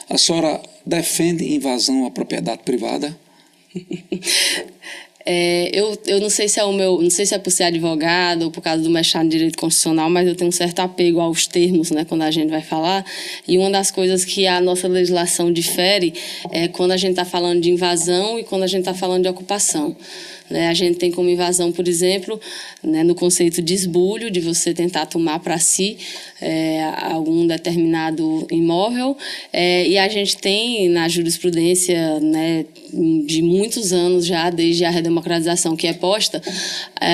A senhora defende invasão à propriedade privada? Eu não sei se não sei se é por ser advogado ou por causa do mestrado em Direito Constitucional, mas eu tenho um certo apego aos termos, né, quando a gente vai falar. E uma das coisas que a nossa legislação difere é quando a gente está falando de invasão e quando a gente está falando de ocupação. A gente tem como invasão, por exemplo, no conceito de esbulho, de você tentar tomar para si algum determinado imóvel, e a gente tem na jurisprudência de muitos anos já, desde a redemocratização que é posta,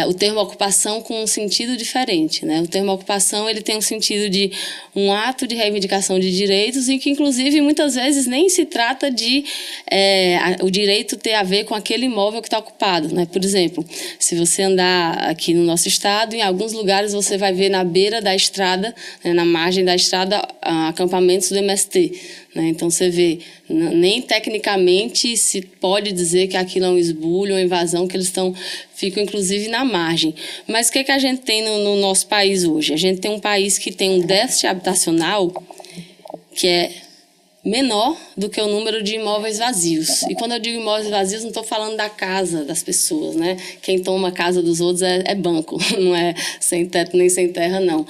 o termo ocupação com um sentido diferente. O termo ocupação ele tem um sentido de um ato de reivindicação de direitos e que, inclusive, muitas vezes nem se trata de o direito ter a ver com aquele imóvel que está ocupado. Por exemplo, se você andar aqui no nosso estado, em alguns lugares você vai ver na beira da estrada, na margem da estrada, acampamentos do MST. Então, você vê, nem tecnicamente se pode dizer que aquilo é um esbulho, uma invasão, que eles ficam, inclusive, na margem. Mas o que a gente tem no nosso país hoje? A gente tem um país que tem um déficit habitacional que é menor do que o número de imóveis vazios. E quando eu digo imóveis vazios, não estou falando da casa das pessoas, Quem toma a casa dos outros é banco, não é sem teto nem sem terra, não.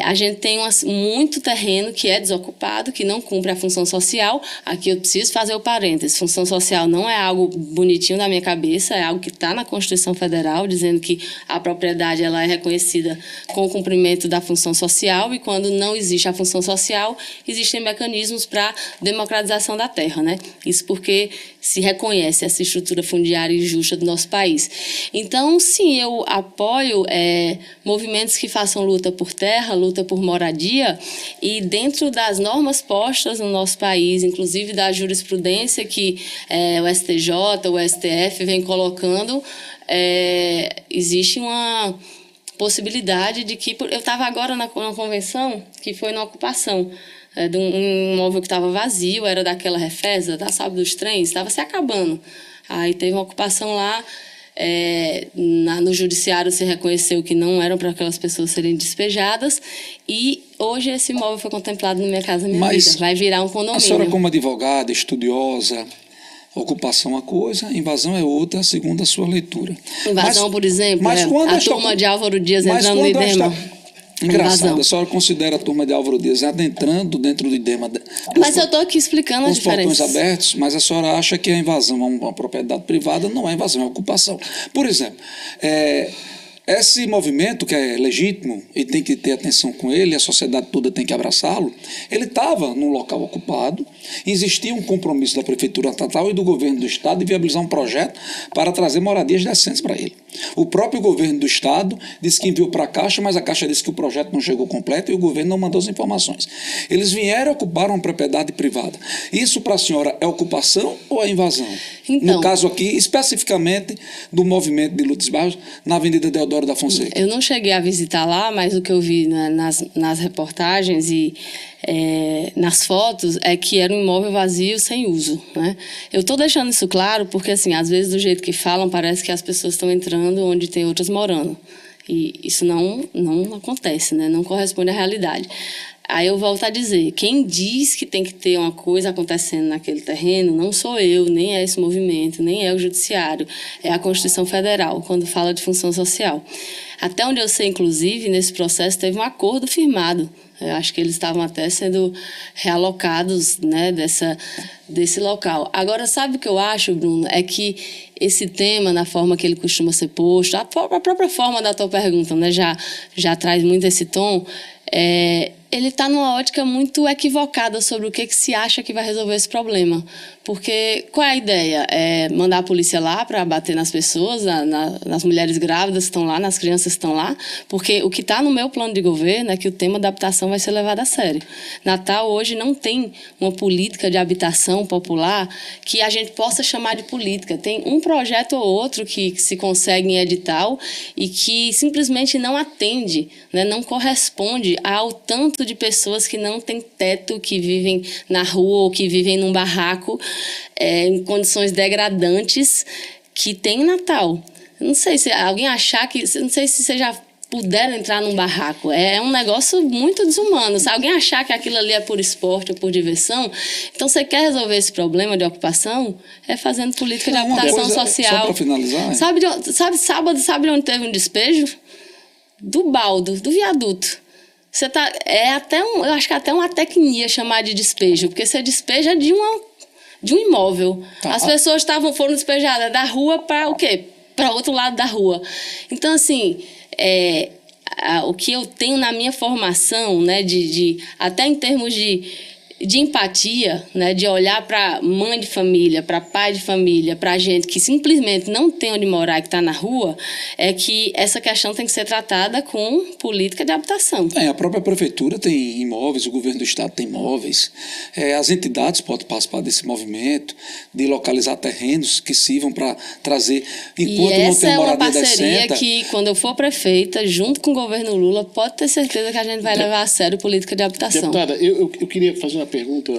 A gente tem muito terreno que é desocupado, que não cumpre a função social. Aqui eu preciso fazer o parênteses. Função social não é algo bonitinho na minha cabeça, é algo que está na Constituição Federal, dizendo que a propriedade ela é reconhecida com o cumprimento da função social, e quando não existe a função social, existem mecanismos para democratização da terra, Isso porque se reconhece essa estrutura fundiária e justa do nosso país. Então, sim, eu apoio movimentos que façam luta por terra, luta por moradia, e dentro das normas postas no nosso país, inclusive da jurisprudência que o STJ, o STF vem colocando, existe uma possibilidade de que... Eu estava agora na convenção que foi na ocupação, de um imóvel que estava vazio, era daquela Refesa, sabe, dos trens, estava se acabando. Aí teve uma ocupação lá, no judiciário se reconheceu que não eram para aquelas pessoas serem despejadas, e hoje esse imóvel foi contemplado na Minha Casa Minha Vida, vai virar um condomínio. A senhora, como advogada, estudiosa, ocupação é uma coisa, invasão é outra, segundo a sua leitura. Invasão, por exemplo, a turma de Álvaro Dias entrando no IDEMA. Engraçado, a senhora considera a turma de Álvaro Dias adentrando dentro do IDEMA... Mas eu estou aqui explicando a diferença. Os portões abertos, mas a senhora acha que a invasão a uma propriedade privada não é invasão, é ocupação. Por exemplo, esse movimento que é legítimo e tem que ter atenção com ele, a sociedade toda tem que abraçá-lo, ele estava num local ocupado, existia um compromisso da Prefeitura Estatal e do Governo do Estado de viabilizar um projeto para trazer moradias decentes para ele. O próprio Governo do Estado disse que enviou para a Caixa, mas a Caixa disse que o projeto não chegou completo e o governo não mandou as informações. Eles vieram ocupar uma propriedade privada. Isso para a senhora é ocupação ou é invasão? Então, no caso aqui, especificamente do movimento de Lourdes Barros na Avenida Deodoro da Fonseca. Eu não cheguei a visitar lá, mas o que eu vi nas reportagens e nas fotos é que era um imóvel vazio sem uso, Eu estou deixando isso claro porque, assim, às vezes do jeito que falam parece que as pessoas estão entrando onde tem outras morando, e isso não acontece, não corresponde à realidade. Aí eu volto a dizer, quem diz que tem que ter uma coisa acontecendo naquele terreno não sou eu, nem é esse movimento, nem é o Judiciário, é a Constituição Federal, quando fala de função social. Até onde eu sei, inclusive, nesse processo teve um acordo firmado. Eu acho que eles estavam até sendo realocados desse local. Agora, sabe o que eu acho, Bruno? É que esse tema, na forma que ele costuma ser posto, a própria forma da tua pergunta, já traz muito esse tom, ele está numa ótica muito equivocada sobre o que se acha que vai resolver esse problema. Porque qual é a ideia? É mandar a polícia lá para bater nas pessoas, nas mulheres grávidas que estão lá, nas crianças que estão lá? Porque o que está no meu plano de governo é que o tema da habitação vai ser levado a sério. Natal hoje não tem uma política de habitação popular que a gente possa chamar de política. Tem um projeto ou outro que se consegue em edital e que simplesmente não atende, não corresponde ao tanto de pessoas que não têm teto, que vivem na rua ou que vivem num barraco, em condições degradantes que tem em Natal. Não sei se alguém achar que... Não sei se você já puderam entrar num barraco. É um negócio muito desumano. Se alguém achar que aquilo ali é por esporte ou por diversão, então você quer resolver esse problema de ocupação é fazendo política de habitação social. Só para finalizar. Sabe onde teve um despejo? Do baldo, do viaduto. Eu acho que é até uma tecnia chamar de despejo, porque você despeja de um imóvel. Tá. As pessoas foram despejadas da rua para o quê? Para outro lado da rua. Então, assim, o que eu tenho na minha formação, né, até em termos de empatia, né, de olhar para mãe de família, para pai de família, para gente que simplesmente não tem onde morar e que está na rua, é que essa questão tem que ser tratada com política de habitação. A própria prefeitura tem imóveis, o governo do estado tem imóveis, as entidades podem participar desse movimento de localizar terrenos que sirvam para trazer, enquanto não tem moradia decente. E essa é uma parceria que, quando eu for prefeita, junto com o governo Lula, pode ter certeza que a gente vai levar a sério política de habitação. Deputada, eu queria fazer uma pergunta